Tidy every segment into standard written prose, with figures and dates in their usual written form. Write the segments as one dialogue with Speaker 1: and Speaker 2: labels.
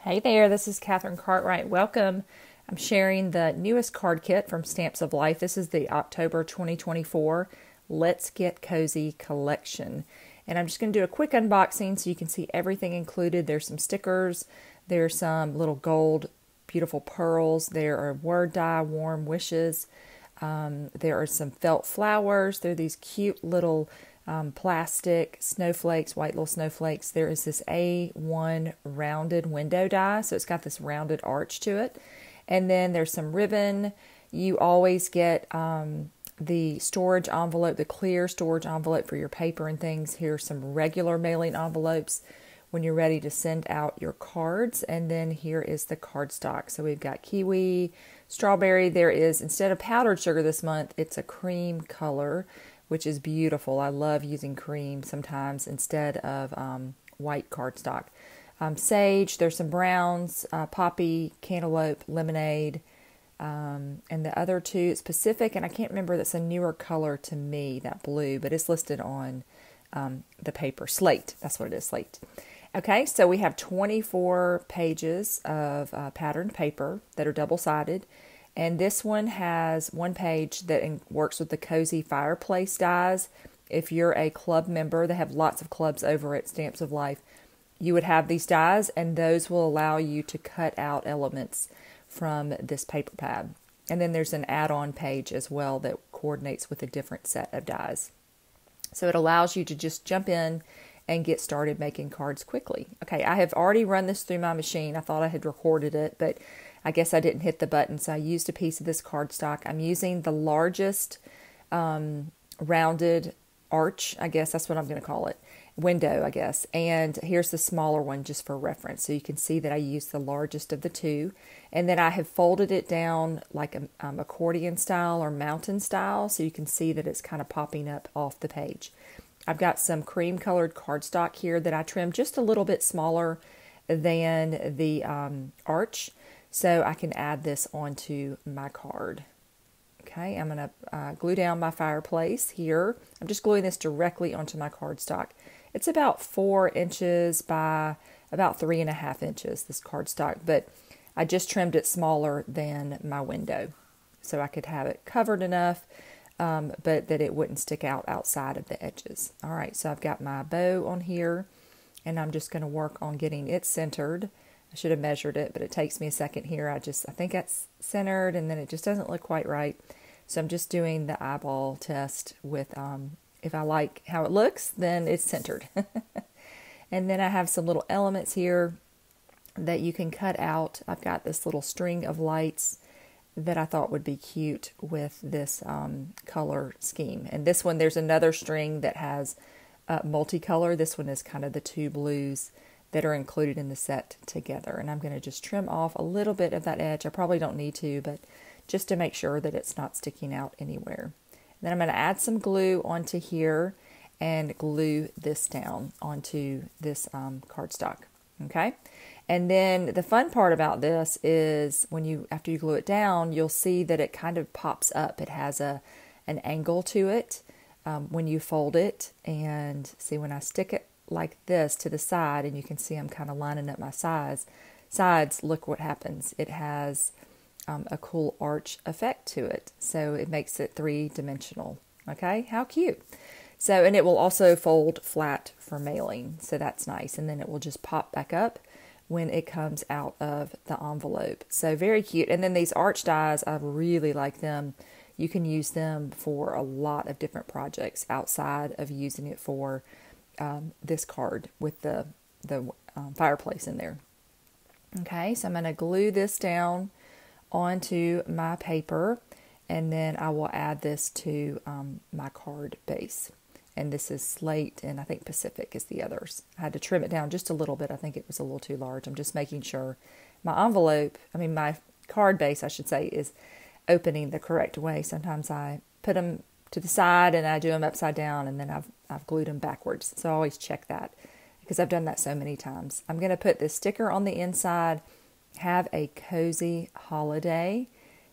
Speaker 1: Hey there, this is Katherine Cartwright. Welcome. I'm sharing the newest card kit from Stamps of Life. This is the October 2024 Let's Get Cozy collection. And I'm just going to do a quick unboxing so you can see everything included. There's some stickers, there's some little gold, beautiful pearls, there are word die, warm wishes, there are some felt flowers, there are these cute little plastic snowflakes, white little snowflakes. There is this A1 rounded window die, so it's got this rounded arch to it. And then there's some ribbon. You always get the storage envelope, the clear storage envelope for your paper and things. Here's some regular mailing envelopes when you're ready to send out your cards. And then here is the cardstock. So we've got kiwi, strawberry. There is, instead of powdered sugar this month, it's a cream color, which is beautiful. I love using cream sometimes instead of white cardstock. Sage, there's some browns, poppy, cantaloupe, lemonade, and the other two, it's Pacific, and I can't remember, that's a newer color to me, that blue, but it's listed on the paper. Slate, that's what it is, slate. Okay, so we have 24 pages of patterned paper that are double-sided. And this one has one page that works with the cozy fireplace dies. If you're a club member, they have lots of clubs over at Stamps of Life. You would have these dies, and those will allow you to cut out elements from this paper pad. And then there's an add-on page as well that coordinates with a different set of dies. So it allows you to just jump in and get started making cards quickly. Okay, I have already run this through my machine. I thought I had recorded it, but I guess I didn't hit the button, so I used a piece of this cardstock. I'm using the largest rounded arch, I guess that's what I'm going to call it, window, I guess. And here's the smaller one just for reference. So you can see that I used the largest of the two. And then I have folded it down like a accordion style or mountain style, so you can see that it's kind of popping up off the page. I've got some cream colored cardstock here that I trimmed just a little bit smaller than the arch, so I can add this onto my card. Okay, I'm going to glue down my fireplace here. I'm just gluing this directly onto my cardstock. It's about 4 inches by about 3.5 inches, this cardstock, but I just trimmed it smaller than my window so I could have it covered enough, but that it wouldn't stick out outside of the edges. All right, so I've got my bow on here, and I'm just going to work on getting it centered. I should have measured it, but it takes me a second here. I think that's centered, and then it just doesn't look quite right. So I'm just doing the eyeball test with, if I like how it looks, then it's centered. And then I have some little elements here that you can cut out. I've got this little string of lights that I thought would be cute with this color scheme. And this one, there's another string that has multicolor. This one is kind of the two blues that are included in the set together. And I'm going to just trim off a little bit of that edge. I probably don't need to, but just to make sure that it's not sticking out anywhere. Then I'm going to add some glue onto here and glue this down onto this cardstock. Okay? And then the fun part about this is after you glue it down, you'll see that it kind of pops up. It has an angle to it when you fold it. And see, when I stick it like this to the side, and you can see I'm kind of lining up my sides, look what happens. It has a cool arch effect to it. So it makes it 3-dimensional. Okay, how cute. So, and it will also fold flat for mailing. So that's nice. And then it will just pop back up when it comes out of the envelope. So very cute. And then these arch dies, I really like them. You can use them for a lot of different projects outside of using it for this card with the fireplace in there. Okay, so I'm going to glue this down onto my paper, and then I will add this to my card base. And this is Slate, and I think Pacific is the others. I had to trim it down just a little bit. I think it was a little too large. I'm just making sure my card base, I should say, is opening the correct way. Sometimes I put them to the side and I do them upside down, and then I've glued them backwards. So I always check that because I've done that so many times. I'm going to put this sticker on the inside. Have a cozy holiday.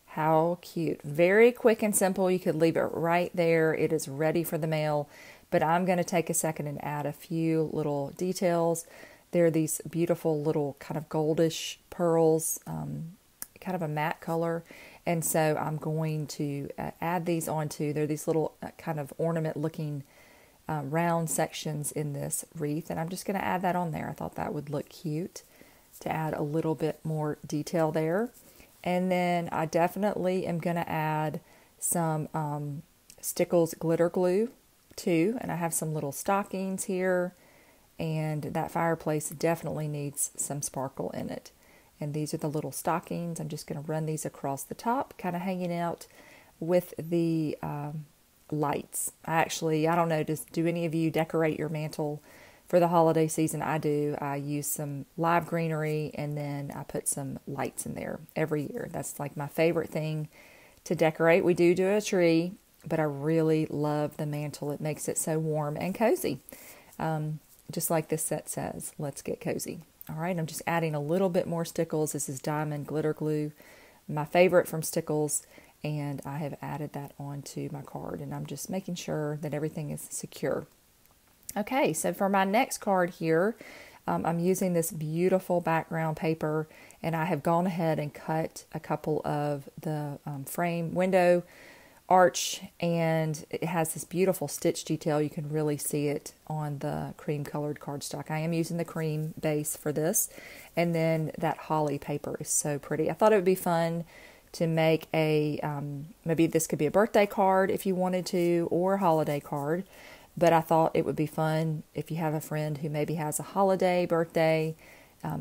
Speaker 1: How cute. Very quick and simple. You could leave it right there. It is ready for the mail. But I'm going to take a second and add a few little details They're these beautiful little kind of goldish pearls, kind of a matte color. And so I'm going to add these onto, they're these little kind of ornament looking round sections in this wreath. And I'm just going to add that on there. I thought that would look cute to add a little bit more detail there. And then I definitely am going to add some Stickles glitter glue too. And I have some little stockings here. And that fireplace definitely needs some sparkle in it. And these are the little stockings. I'm just going to run these across the top, kind of hanging out with the lights. I don't know, do any of you decorate your mantle for the holiday season? I do. I use some live greenery and then I put some lights in there every year. That's like my favorite thing to decorate. We do a tree, but I really love the mantle. It makes it so warm and cozy. Just like this set says, let's get cozy. All right, I'm just adding a little bit more Stickles. This is diamond glitter glue, my favorite from Stickles, and I have added that onto my card, and I'm just making sure that everything is secure. Okay, so for my next card here, I'm using this beautiful background paper, and I have gone ahead and cut a couple of the frame window arch, and it has this beautiful stitch detail. You can really see it on the cream colored cardstock. I am using the cream base for this, and then that holly paper is so pretty. I thought it would be fun to make a maybe this could be a birthday card if you wanted to, or a holiday card, but I thought it would be fun if you have a friend who maybe has a holiday birthday.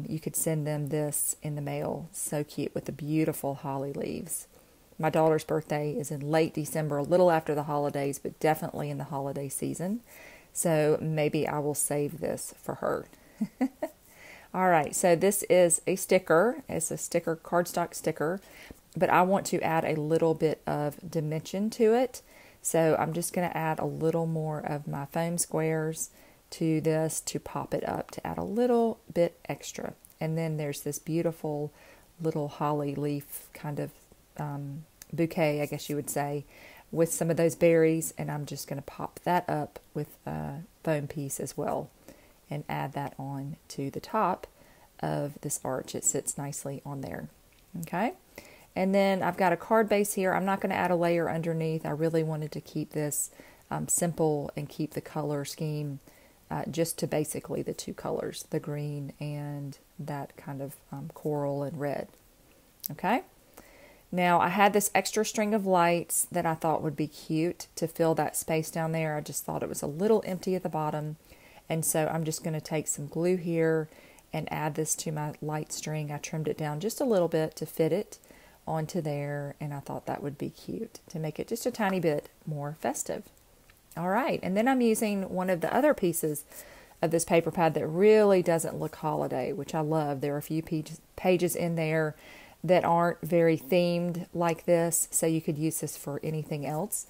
Speaker 1: You could send them this in the mail. So cute with the beautiful holly leaves. My daughter's birthday is in late December, a little after the holidays, but definitely in the holiday season. So maybe I will save this for her. All right, so this is a sticker. It's a sticker, cardstock sticker, but I want to add a little bit of dimension to it. So I'm just going to add a little more of my foam squares to this to pop it up, to add a little bit extra. And then there's this beautiful little holly leaf kind of bouquet, I guess you would say, with some of those berries, and I'm just going to pop that up with a foam piece as well and add that on to the top of this arch. It sits nicely on there. Okay, and then I've got a card base here. I'm not going to add a layer underneath. I really wanted to keep this simple and keep the color scheme just to basically the two colors, the green and that kind of coral and red. Okay. Now, I had this extra string of lights that I thought would be cute to fill that space down there. I just thought it was a little empty at the bottom. And so I'm just going to take some glue here and add this to my light string. I trimmed it down just a little bit to fit it onto there. And I thought that would be cute to make it just a tiny bit more festive. All right. And then I'm using one of the other pieces of this paper pad that really doesn't look holiday, which I love. There are a few pages in there that aren't very themed like this, so you could use this for anything else.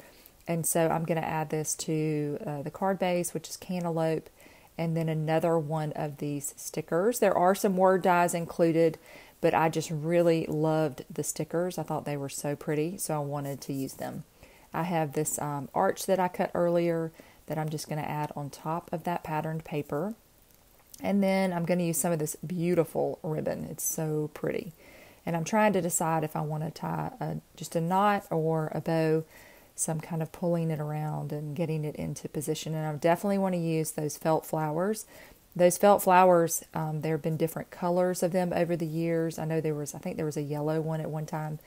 Speaker 1: And so I'm going to add this to the card base, which is cantaloupe, and then another one of these stickers. There are some word dies included, but I just really loved the stickers. I thought they were so pretty, so I wanted to use them. I have this arch that I cut earlier that I'm just going to add on top of that patterned paper. And then I'm going to use some of this beautiful ribbon. It's so pretty. And I'm trying to decide if I want to tie just a knot or a bow, so I'm kind of pulling it around and getting it into position. And I definitely want to use those felt flowers. Those felt flowers, there have been different colors of them over the years. I know I think there was a yellow one at one time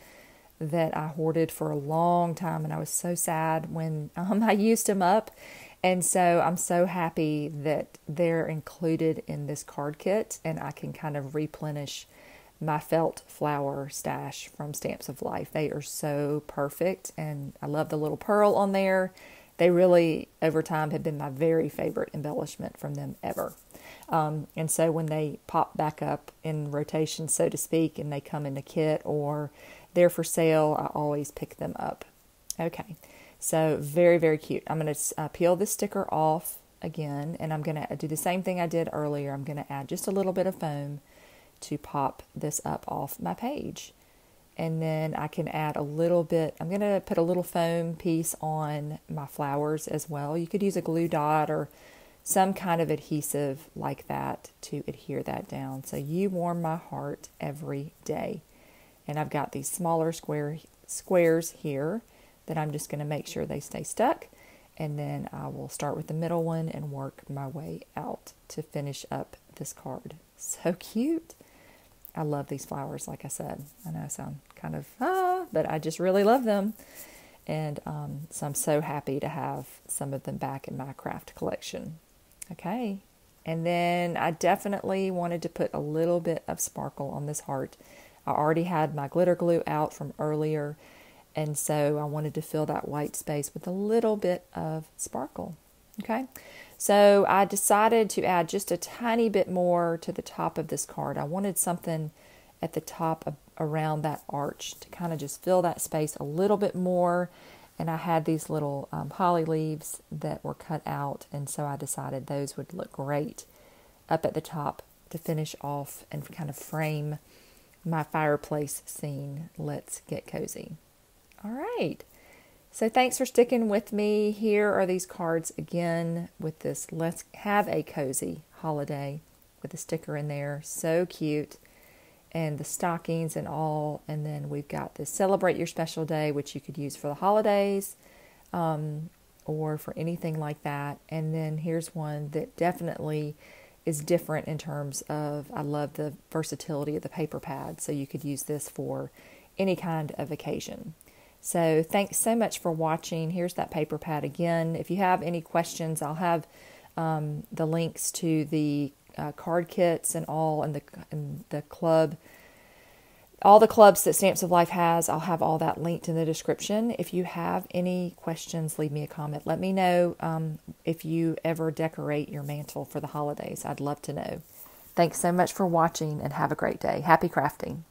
Speaker 1: that I hoarded for a long time, and I was so sad when I used them up. And so I'm so happy that they're included in this card kit, and I can kind of replenish my felt flower stash from Stamps of Life. They are so perfect, and I love the little pearl on there. They really, over time, have been my very favorite embellishment from them ever. And so when they pop back up in rotation, so to speak, and they come in a kit or they're for sale, I always pick them up. Okay, so very, very cute. I'm going to peel this sticker off again, and I'm going to do the same thing I did earlier. I'm going to add just a little bit of foam to pop this up off my page. And then I can add a little bit, I'm going to put a little foam piece on my flowers as well. You could use a glue dot or some kind of adhesive like that to adhere that down. So you warm my heart every day. And I've got these smaller squares here that I'm just going to make sure they stay stuck. And then I will start with the middle one and work my way out to finish up this card. So cute. I love these flowers, like I said. I know I sound kind of, but I just really love them. And so I'm so happy to have some of them back in my craft collection. Okay. And then I definitely wanted to put a little bit of sparkle on this heart. I already had my glitter glue out from earlier, and so I wanted to fill that white space with a little bit of sparkle. Okay, so I decided to add just a tiny bit more to the top of this card. I wanted something at the top around that arch to kind of just fill that space a little bit more, and I had these little holly leaves that were cut out, and so I decided those would look great up at the top to finish off and kind of frame my fireplace scene. Let's get cozy. All right. So thanks for sticking with me. Here are these cards again with this Let's Have a Cozy Holiday with a sticker in there. So cute. And the stockings and all. And then we've got this Celebrate Your Special Day, which you could use for the holidays or for anything like that. And then here's one that definitely is different in terms of, I love the versatility of the paper pad. So you could use this for any kind of occasion. So thanks so much for watching. Here's that paper pad again. If you have any questions, I'll have the links to the card kits and all, and the club, all the clubs that Stamps of Life has. I'll have all that linked in the description. If you have any questions, leave me a comment. Let me know if you ever decorate your mantle for the holidays. I'd love to know. Thanks so much for watching, and have a great day. Happy crafting.